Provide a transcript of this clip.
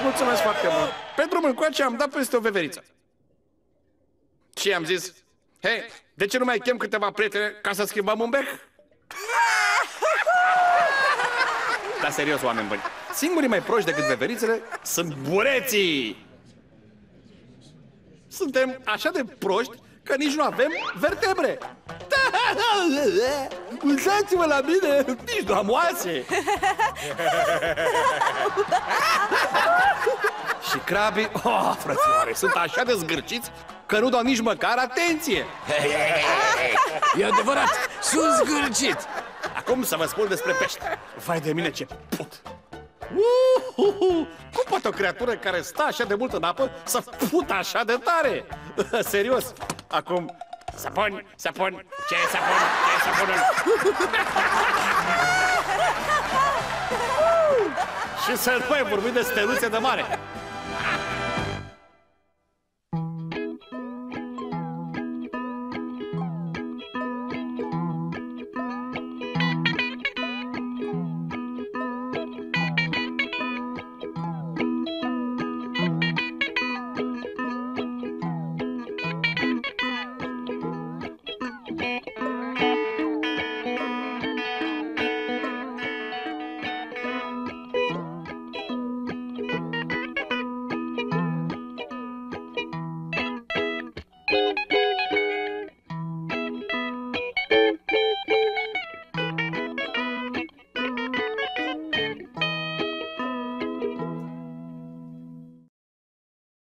mulțumesc foarte mult. Pe drum încoace am dat peste o veveriță. Și am zis, hei, de ce nu mai chem câteva prietene ca să schimbăm un bec? Dar serios, oameni buni, singurii mai proști decât veverițele sunt bureții. Suntem așa de proști că nici nu avem vertebre. Uitați-vă la mine, nici nu am oase. Și crabii, oh, frățioare, sunt așa de zgârciți că nu dau nici măcar atenție. E adevărat, sunt zgârcit. Acum să vă spun despre pește. Vai de mine, ce put! Cum poate o creatură care stă așa de mult în apă să pută așa de tare? Serios. Acum, sapun, sapun, ce e sapun, ce e sapunul? Și să nu mai vorbim de steluțe de mare.